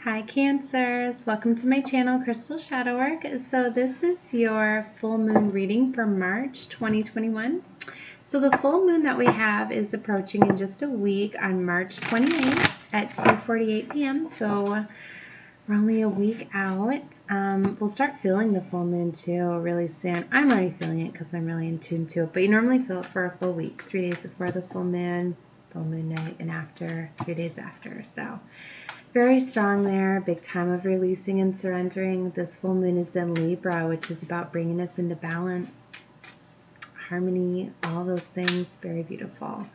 Hi Cancers, welcome to my channel Crystal Shadow Work. So this is your full moon reading for March 2021. So the full moon that we have is approaching in just a week on March 28th at 2:48 p.m. So we're only a week out. We'll start feeling the full moon too really soon. I'm already feeling it because I'm really in tune to it, but you normally feel it for a full week, 3 days before the full moon night, and after, 3 days after. So very strong there, big time of releasing and surrendering. This full moon is in Libra, which is about bringing us into balance, harmony, all those things. Very beautiful.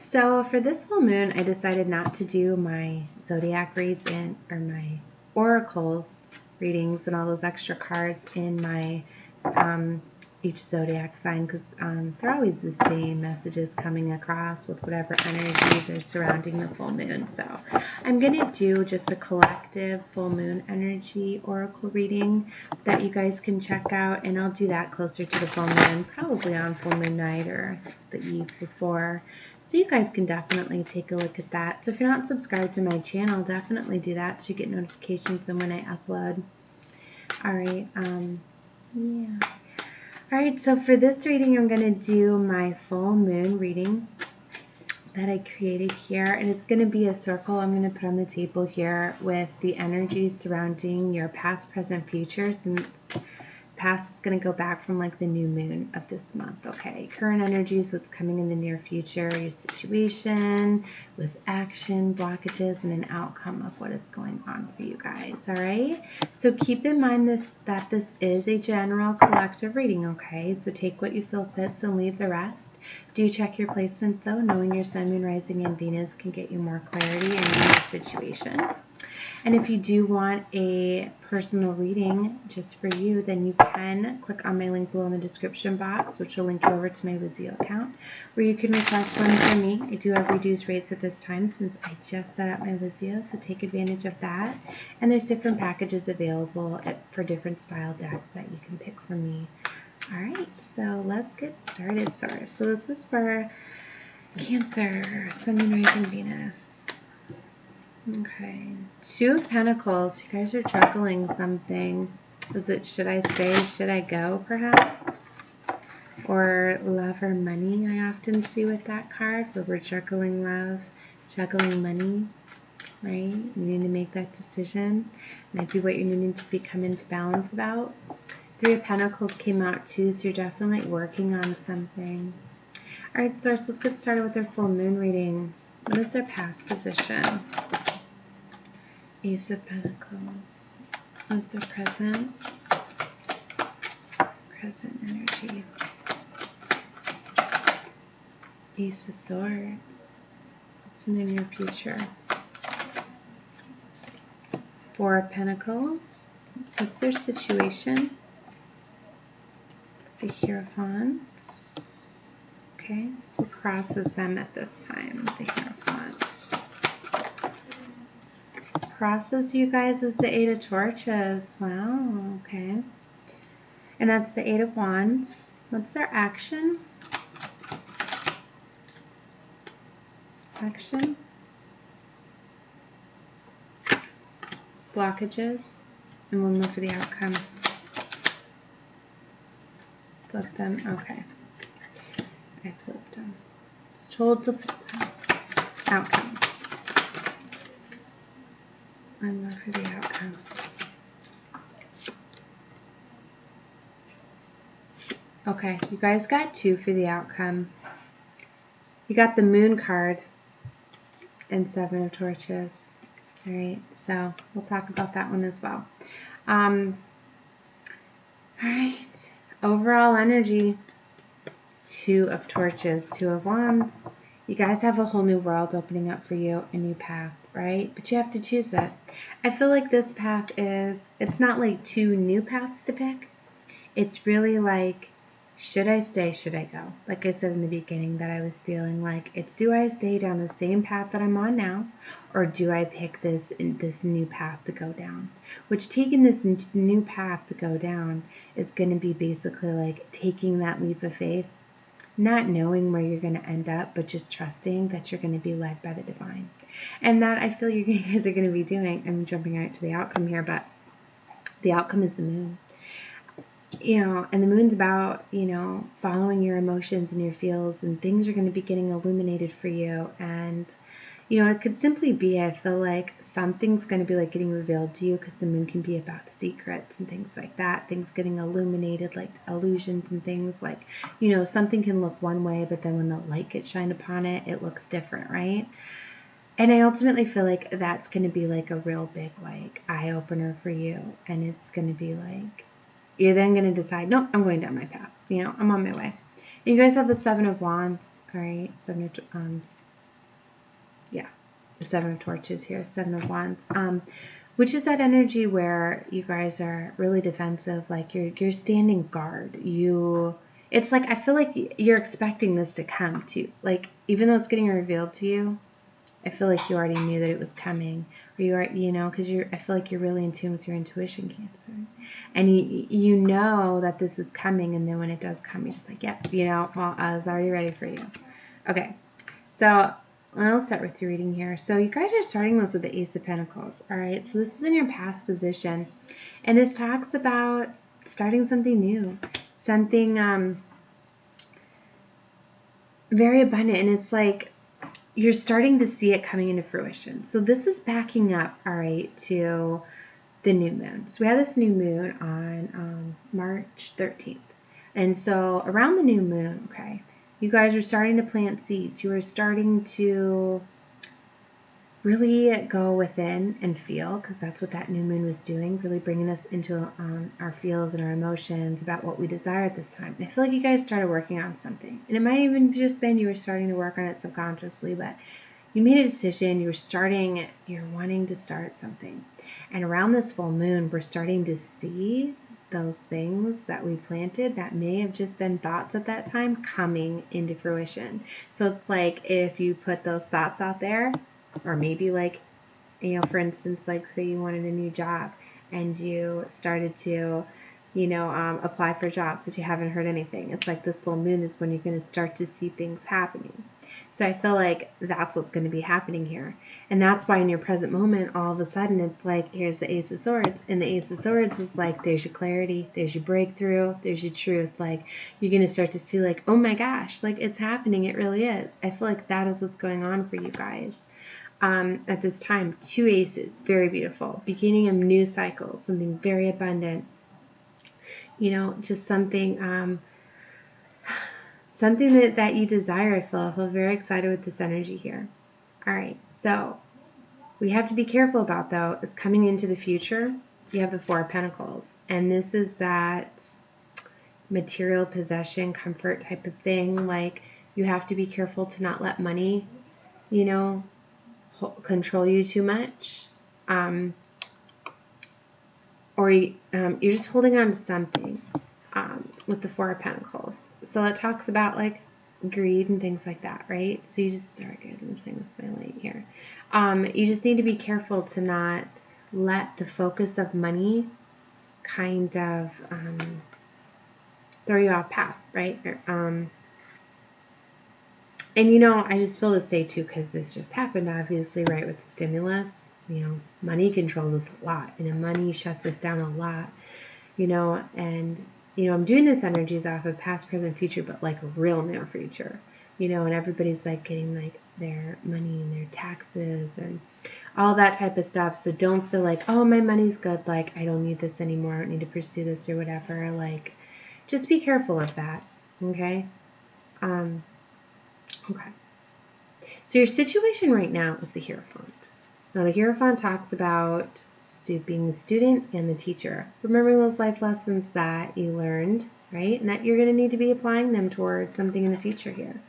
So for this full moon, I decided not to do my zodiac reads or my oracles readings and all those extra cards in my each zodiac sign, because they're always the same messages coming across with whatever energies are surrounding the full moon. So I'm going to do just a collective full moon energy oracle reading that you guys can check out, and I'll do that closer to the full moon, probably on full moon night or the eve before. So you guys can definitely take a look at that. So if you're not subscribed to my channel, definitely do that so you get notifications on when I upload. All right, yeah. All right, so for this reading, I'm going to do my full moon reading that I created here, and it's going to be a circle I'm going to put on the table here with the energies surrounding your past, present, future, since past is going to go back from like the new moon of this month. Okay, current energies, what's coming in the near future, your situation with action, blockages, and an outcome of what is going on for you guys. All right, so keep in mind that this is a general collective reading. Okay, so take what you feel fits and leave the rest. Do check your placements though. Knowing your sun, moon, rising, and Venus can get you more clarity in your situation. And if you do want a personal reading just for you, then you can click on my link below in the description box, which will link you over to my Vizio account, where you can request one from me. I do have reduced rates at this time since I just set up my Vizio, so take advantage of that. And there's different packages available for different style decks that you can pick from me. All right, so let's get started, Source. So this is for Cancer, Sun, Moon, Rising, Venus. Okay, Two of Pentacles. You guys are juggling something. Is it should I stay, should I go, perhaps? Or love or money, I often see with that card, where we're juggling love, juggling money, right? You need to make that decision. Might be what you're needing to come into balance about. Three of Pentacles came out too, so you're definitely working on something. All right, Source, let's get started with their full moon reading. What is their past position? Ace of Pentacles. What's their present? Present energy. Ace of Swords. What's in their near future? Four of Pentacles. What's their situation? The Hierophant. Okay. Who crosses them at this time? The Hierophant. Crosses you guys is the Eight of Torches. Wow, okay. And that's the Eight of Wands. What's their action? Action. Blockages. And we'll look for the outcome. Flip them. Okay. I flipped them. It's told to flip them. Outcome. And look for the outcome. Okay, you guys got two for the outcome. You got the Moon card and Seven of Torches. All right, so we'll talk about that one as well. All right, overall energy, Two of Torches, Two of Wands. You guys have a whole new world opening up for you, a new path, right? But you have to choose it. I feel like this path it's not like two new paths to pick. It's really like, should I stay, should I go? Like I said in the beginning, that I was feeling like it's, do I stay down the same path that I'm on now, or do I pick this new path to go down? Which, taking this new path to go down is going to be basically like taking that leap of faith not knowing where you're going to end up, but just trusting that you're going to be led by the divine. And that I feel you guys are going to be doing. I'm jumping right to the outcome here, but the outcome is the moon. And the moon's about, following your emotions and your feels, and things are going to be getting illuminated for you. And, it could simply be, I feel like something's going to be like getting revealed to you, because the moon can be about secrets and things like that, things getting illuminated, like illusions and things like, something can look one way, but then when the light gets shined upon it, it looks different, right? And I ultimately feel like that's going to be like a real big, like, eye-opener for you. And it's going to be like, you're then going to decide, no, I'm going down my path. I'm on my way. You guys have the Seven of Wands, all right? The Seven of Torches here, Seven of Wands, which is that energy where you guys are really defensive, like you're standing guard. It's like, I feel like you're expecting this to come to, like, even though it's getting revealed to you, I feel like you already knew that it was coming, or you are, because I feel like you're really in tune with your intuition, Cancer, and you know that this is coming, and then when it does come, you're just like, yep, well, I was already ready for you. Okay, so I'll start with your reading here. So you guys are starting this with the Ace of Pentacles, all right? So this is in your past position, and this talks about starting something new, something very abundant, and it's like, you're starting to see it coming into fruition. So this is backing up, all right, to the new moon. So we have this new moon on March 13th. And so around the new moon, okay, you guys are starting to plant seeds. You are starting to really go within and feel, because that's what that new moon was doing, really bringing us into our feels and our emotions about what we desire at this time. And I feel like you guys started working on something, and it might even just been you were starting to work on it subconsciously, but you made a decision, you're wanting to start something. And around this full moon, we're starting to see those things that we planted that may have just been thoughts at that time coming into fruition. So it's like, if you put those thoughts out there, or maybe like, for instance, like say you wanted a new job and you started to, apply for jobs that you haven't heard anything. It's like this full moon is when you're going to start to see things happening. So I feel like that's what's going to be happening here. And that's why in your present moment, all of a sudden, it's like, here's the Ace of Swords. And the Ace of Swords is like, there's your clarity, there's your breakthrough, there's your truth. Like, you're going to start to see like, oh my gosh, like it's happening. It really is. I feel like that is what's going on for you guys. At this time, 2 aces, very beautiful, beginning of new cycle, something very abundant, just something that you desire. I feel very excited with this energy here. All right, so we have to be careful about, though, is coming into the future, you have the 4 of Pentacles, and this is that material possession, comfort type of thing. Like, you have to be careful to not let money, control you too much, or you're just holding on to something with the 4 of Pentacles. So it talks about like greed and things like that, right? So you just, sorry guys, I'm playing with my light here. You just need to be careful to not let the focus of money kind of throw you off path, right? And I just feel this day too, because this just happened, obviously, right, with the stimulus. Money controls us a lot, and money shuts us down a lot, and, I'm doing this energies off of past, present, future, but like real near future, and everybody's like getting like their money and their taxes and all that type of stuff. So don't feel like, oh, my money's good, like I don't need this anymore, I don't need to pursue this or whatever. Like, just be careful of that, okay? Okay. So your situation right now is the Hierophant. Now the Hierophant talks about being the student and the teacher, remembering those life lessons that you learned, right? And that you're going to need to be applying them towards something in the future here.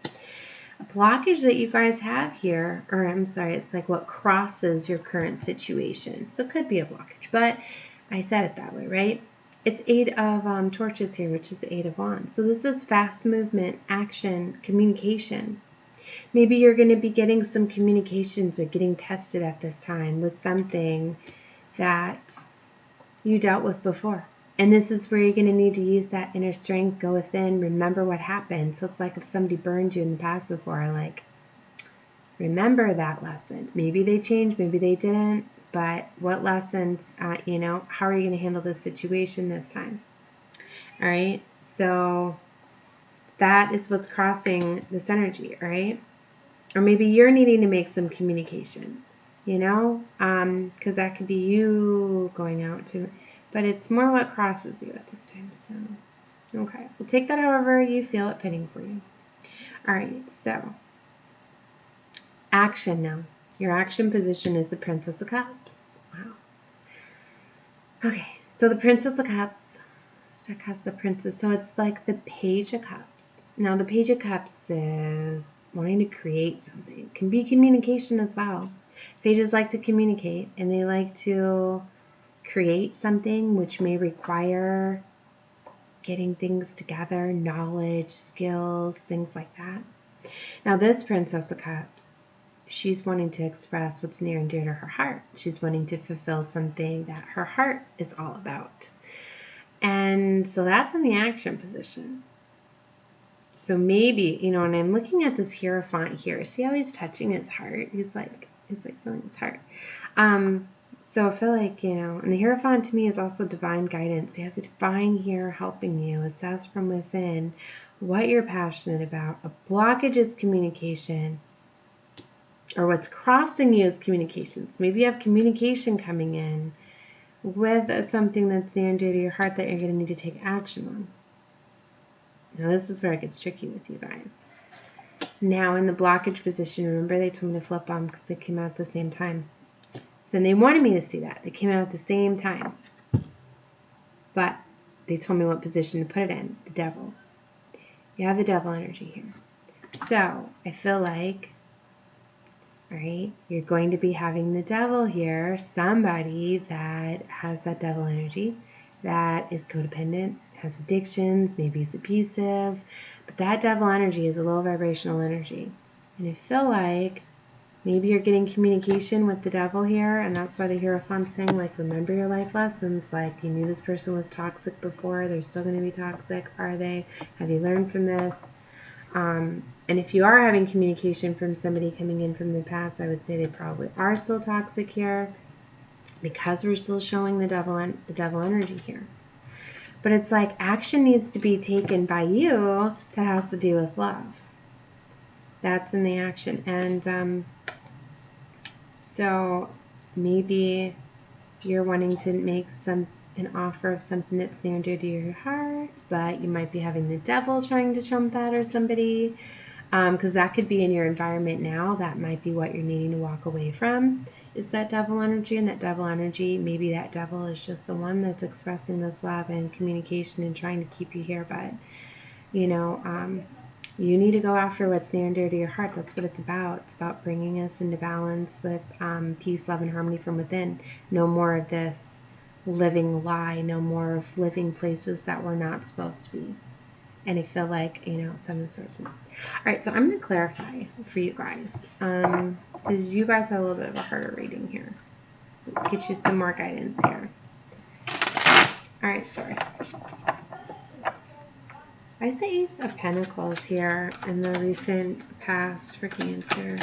A blockage that you guys have here, or I'm sorry, it's like what crosses your current situation. So it could be a blockage, but I said it that way, right? It's 8 of Torches here, which is the 8 of Wands. So this is fast movement, action, communication. Maybe you're going to be getting some communications or getting tested at this time with something that you dealt with before. And this is where you're going to need to use that inner strength, go within, remember what happened. So it's like if somebody burned you in the past before, like, remember that lesson. Maybe they changed, maybe they didn't, but what lessons, you know, how are you going to handle this situation this time? All right, so that is what's crossing this energy, all right? Or maybe you're needing to make some communication, you know, because that could be you going out to, but it's more what crosses you at this time. So, okay, we'll take that however you feel it fitting for you. All right, so action now. Your action position is the Princess of Cups. Wow. Okay, so the Princess of Cups, deck has the Princess, so it's like the Page of Cups. Now, the Page of Cups is wanting to create something. It can be communication as well. Pages like to communicate, and they like to create something which may require getting things together, knowledge, skills, things like that. Now, this Princess of Cups, she's wanting to express what's near and dear to her heart. She's wanting to fulfill something that her heart is all about. And so that's in the action position. So maybe, you know, and I'm looking at this Hierophant here. See how he's touching his heart? He's like feeling his heart. So I feel like, you know, and the Hierophant to me is also divine guidance. You have the divine here helping you, assess from within what you're passionate about. A blockage is communication, or what's crossing you is communications. Maybe you have communication coming in with something that's near and dear to your heart that you're going to need to take action on. Now, this is where it gets tricky with you guys. Now, in the blockage position, remember they told me to flip them because they came out at the same time. So they wanted me to see that. They came out at the same time. But they told me what position to put it in, the Devil. You have the Devil energy here. So I feel like, all right, you're going to be having the Devil here, somebody that has that Devil energy, that is codependent, has addictions, maybe is abusive, but that Devil energy is a low vibrational energy. And I feel like maybe you're getting communication with the Devil here, and that's why the Hierophant's saying, like, remember your life lessons. Like, you knew this person was toxic before. They're still going to be toxic. Are they? Have you learned from this? And if you are having communication from somebody coming in from the past, I would say they probably are still toxic here because we're still showing the devil energy here. But it's like action needs to be taken by you that has to do with love. That's in the action. And so maybe you're wanting to make an offer of something that's near and dear to your heart, but you might be having the Devil trying to trump that or somebody, because that could be in your environment now. That might be what you're needing to walk away from, is that Devil energy. And that Devil energy, maybe that Devil is just the one that's expressing this love and communication and trying to keep you here. But, you know, you need to go after what's near and dear to your heart. That's what it's about. It's about bringing us into balance with peace, love, and harmony from within. No more of this living lie. No more of living places that we're not supposed to be. And I feel like, you know, Seven of Swords. All right, so I'm going to clarify for you guys. Because you guys have a little bit of a harder reading here. Get you some more guidance here. All right, Source. I say Ace of Pentacles here in the recent past for Cancer.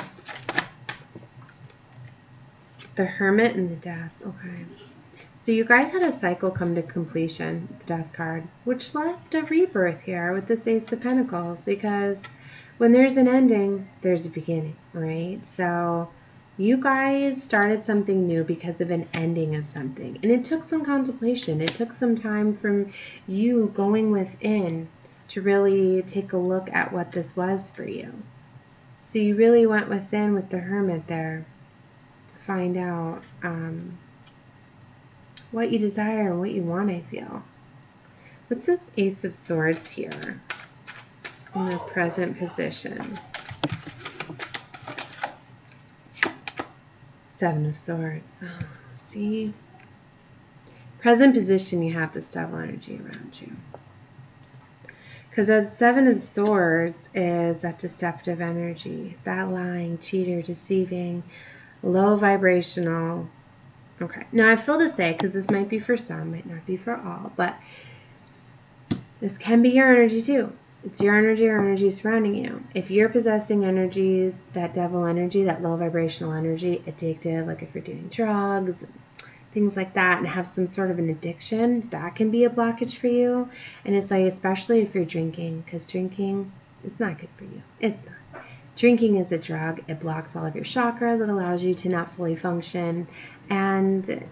The Hermit and the Death. Okay. So you guys had a cycle come to completion, the Death card, which left a rebirth here with this Ace of Pentacles, because when there's an ending, there's a beginning, right? So you guys started something new because of an ending of something. And it took some contemplation. It took some time from you going within to really take a look at what this was for you. So you really went within with the Hermit there to find out what you desire and what you want, I feel. What's this Ace of Swords here in the present position? Seven of Swords. Oh, see? Present position, you have this Devil energy around you. Because that Seven of Swords is that deceptive energy, that lying, cheater, deceiving, low vibrational Okay. Now I feel to say, because this might be for some, might not be for all, but this can be your energy too. It's your energy surrounding you. If you're possessing energy, that devil energy, that low vibrational energy, addictive, like if you're doing drugs, things like that, and have some sort of an addiction, that can be a blockage for you. And it's like, especially if you're drinking, because drinking is not good for you. It's not. Drinking is a drug. It blocks all of your chakras. It allows you to not fully function. And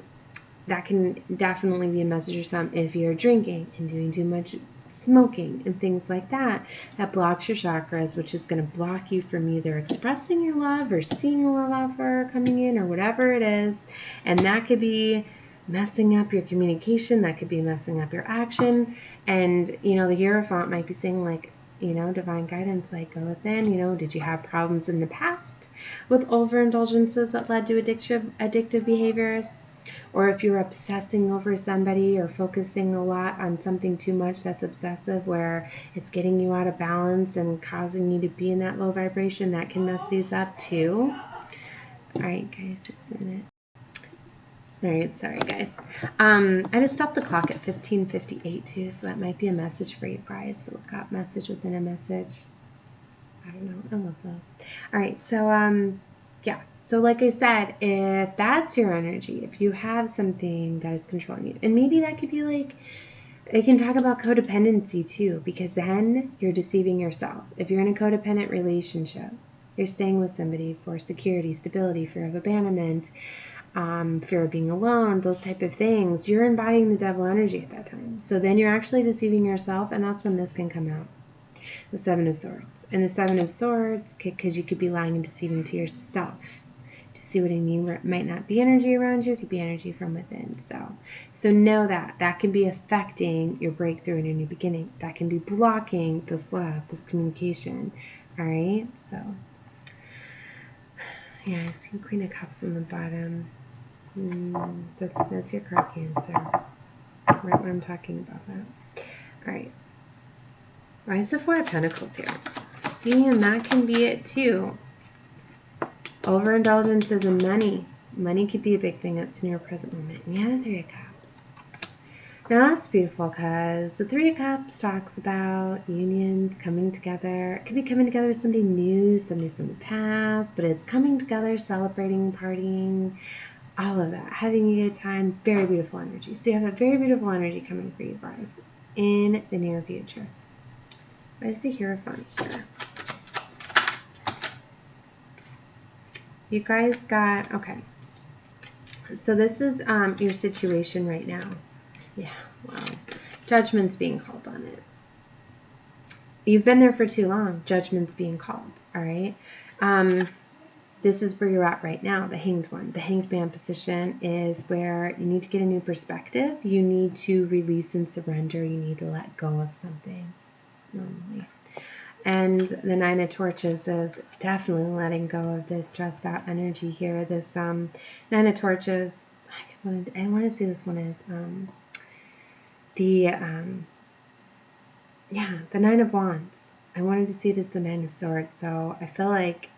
that can definitely be a message or something if you're drinking and doing too much smoking and things like that. That blocks your chakras, which is going to block you from either expressing your love or seeing a love offer coming in or whatever it is. And that could be messing up your communication. That could be messing up your action. And, you know, the Hierophant might be saying, like, you know, divine guidance, like, go within. You know, did you have problems in the past with overindulgences that led to addictive behaviors? Or if you're obsessing over somebody or focusing a lot on something too much that's obsessive, where it's getting you out of balance and causing you to be in that low vibration, that can mess these up too. All right, guys, just a minute. All right, sorry, guys. I just stopped the clock at 15:58 too, so that might be a message for you guys. So look up message within a message. I don't know. I love those. All right, so yeah. So like I said, if that's your energy, if you have something that is controlling you, and maybe that could be like, it can talk about codependency too, because then you're deceiving yourself. If you're in a codependent relationship, you're staying with somebody for security, stability, fear of abandonment, fear of being alone, those type of things, you're embodying the devil energy at that time. So then you're actually deceiving yourself, and that's when this can come out. The Seven of Swords. And the Seven of Swords, because you could be lying and deceiving to yourself. To see what I mean? Where it might not be energy around you, it could be energy from within. So know that can be affecting your breakthrough and your new beginning. That can be blocking this love, this communication. All right. So yeah, I see Queen of Cups on the bottom. That's your card, Cancer. Right when I'm talking about that. All right. Why is the Four of Pentacles here? See, and that can be it too. Overindulgences in money. Money could be a big thing that's in your present moment. And yeah, the Three of Cups. Now that's beautiful, because the Three of Cups talks about unions, coming together. It could be coming together with somebody new, somebody from the past, but it's coming together, celebrating, partying, all of that, having a good time. Very beautiful energy. So you have that very beautiful energy coming for you guys in the near future. Why is the Hierophant here? You guys got, okay. So this is your situation right now. Yeah, wow. Judgment's being called on it. You've been there for too long. Judgment's being called, all right? This is where you're at right now, the Hanged One. The Hanged Man position is where you need to get a new perspective. You need to release and surrender. You need to let go of something normally. And the Nine of Torches is definitely letting go of this stressed out energy here. This Nine of Torches, I want to see this one is the Nine of Wands. I wanted to see it as the Nine of Swords. So I feel like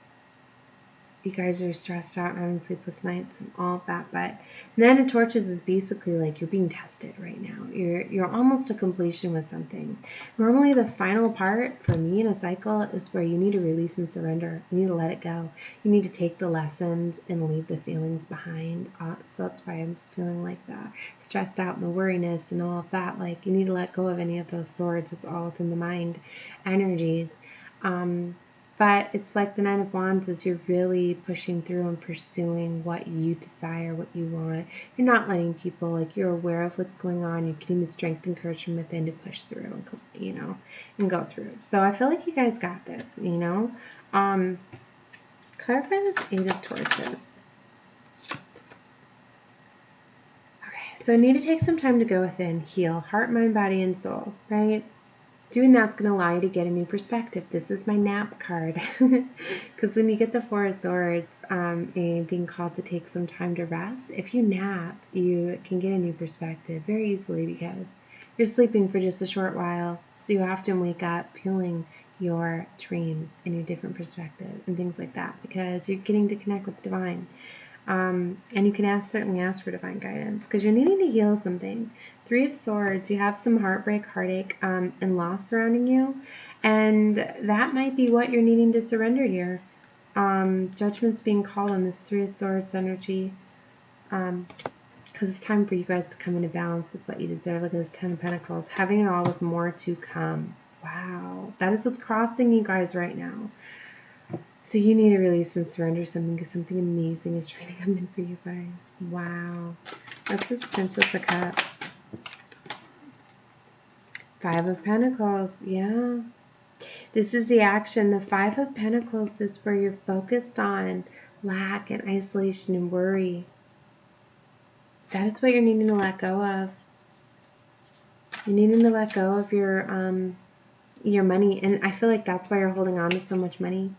you guys are stressed out and having sleepless nights and all of that, but Nine of Torches is basically like you're being tested right now. You're almost to completion with something. Normally the final part for me in a cycle is where you need to release and surrender. You need to let it go. You need to take the lessons and leave the feelings behind. So that's why I'm just feeling like that, stressed out and the worriness and all of that. Like you need to let go of any of those swords. It's all within the mind energies. But it's like the Nine of Wands is you're really pushing through and pursuing what you desire, what you want. You're not letting people, like you're aware of what's going on. You're getting the strength and courage from within to push through and, you know, and go through. So I feel like you guys got this, you know. Clarify this Eight of Torches. Okay, so I need to take some time to go within, heal, heart, mind, body, and soul, right? Doing that's going to allow you to get a new perspective. This is my nap card. Because when you get the Four of Swords and being called to take some time to rest, if you nap, you can get a new perspective very easily because you're sleeping for just a short while. So you often wake up feeling your dreams and your different perspective and things like that because you're getting to connect with the divine. And you can certainly ask for divine guidance because you're needing to heal something. 3 of Swords, you have some heartbreak, heartache, and loss surrounding you. And that might be what you're needing to surrender here. Judgment's being called on this 3 of Swords energy. Because it's time for you guys to come into balance with what you deserve. Look at this 10 of Pentacles. Having it all with more to come. Wow. That is what's crossing you guys right now. So you need to release and surrender something because something amazing is trying to come in for you guys. Wow. That's this Princess of Cups. 5 of Pentacles. Yeah. This is the action. The 5 of Pentacles is where you're focused on lack and isolation and worry. That is what you're needing to let go of. You're needing to let go of your money. And I feel like that's why you're holding on to so much money.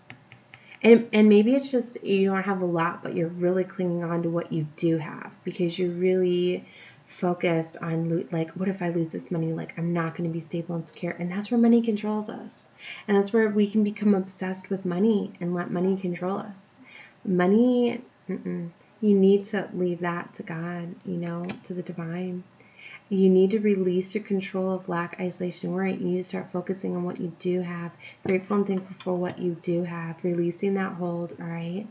And maybe it's just you don't have a lot, but you're really clinging on to what you do have because you're really focused on, like, what if I lose this money? Like, I'm not going to be stable and secure. And that's where money controls us. And that's where we can become obsessed with money and let money control us. Money, you need to leave that to God, you know, to the divine. You need to release your control of lack, isolation, worry. You need to start focusing on what you do have. Grateful and thankful for what you do have. Releasing that hold, all right?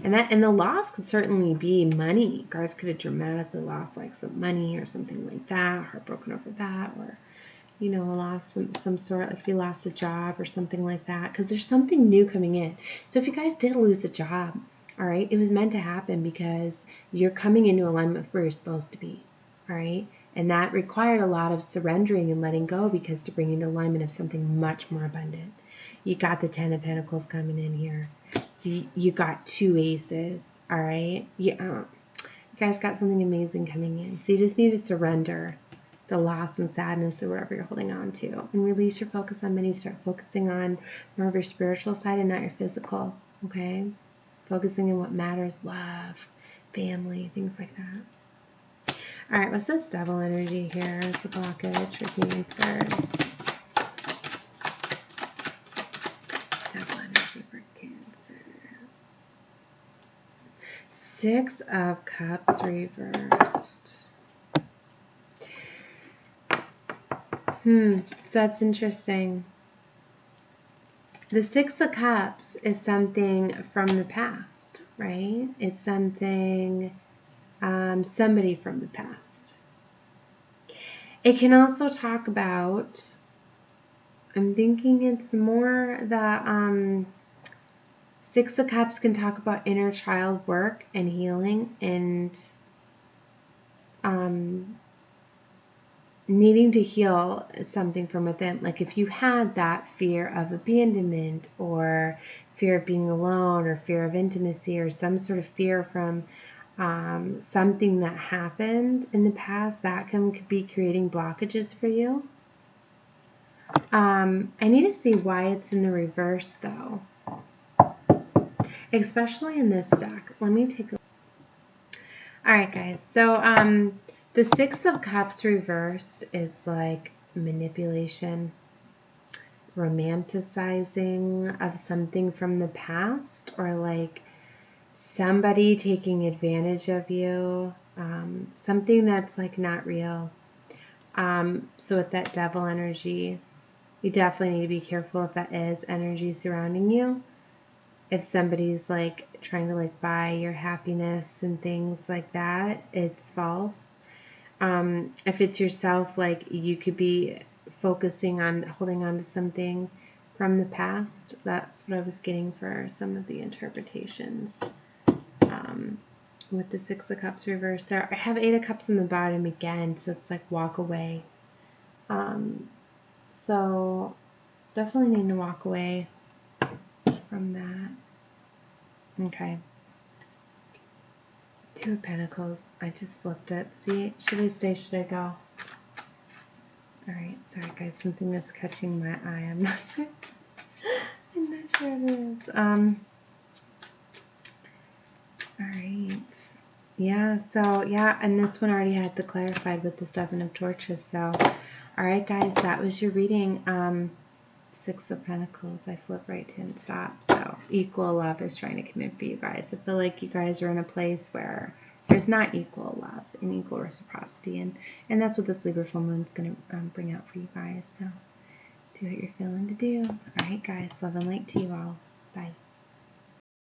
And the loss could certainly be money. Guys could have dramatically lost like some money or something like that. Heartbroken over that, or, you know, lost some sort, like if you lost a job or something like that. Because there's something new coming in. So if you guys did lose a job, all right, it was meant to happen because you're coming into alignment with where you're supposed to be. All right. And that required a lot of surrendering and letting go because to bring into alignment of something much more abundant. You got the 10 of Pentacles coming in here. So you got 2 aces. All right. Yeah. You guys got something amazing coming in. So you just need to surrender the loss and sadness or whatever you're holding on to and release your focus on money. Start focusing on more of your spiritual side and not your physical. Okay. Focusing on what matters, love, family, things like that. All right, what's this devil energy here? It's a blockage for Cancers. Devil energy for Cancer. 6 of Cups reversed. So that's interesting. The 6 of Cups is something from the past, right? It's something... somebody from the past. It can also talk about, I'm thinking it's more the 6 of Cups can talk about inner child work and healing and needing to heal something from within. Like if you had that fear of abandonment or fear of being alone or fear of intimacy or some sort of fear from something that happened in the past, that could be creating blockages for you. I need to see why it's in the reverse though, especially in this deck. Let me take a look. All right, guys. So the 6 of Cups reversed is like manipulation, romanticizing of something from the past, or like somebody taking advantage of you, something that's like not real. So with that devil energy, you definitely need to be careful if that is energy surrounding you. If somebody's like trying to like buy your happiness and things like that, it's false. If it's yourself, like you could be focusing on holding on to something from the past. That's what I was getting for some of the interpretations. With the 6 of Cups reversed there. I have 8 of Cups in the bottom again, so it's like walk away. So definitely need to walk away from that. Okay. 2 of Pentacles. I just flipped it. See, should I stay? Should I go? Alright, sorry guys, something that's catching my eye. I'm not sure. I'm not sure it is. Alright. Yeah, so yeah, and this one already had the clarified with the 7 of Torches. So alright guys, that was your reading. 6 of Pentacles. I flip right to and stop. So equal love is trying to come in for you guys. I feel like you guys are in a place where there's not equal love and equal reciprocity, and that's what this Libra full moon is going to bring out for you guys. So do what you're feeling to do. All right, guys. Love and light to you all. Bye.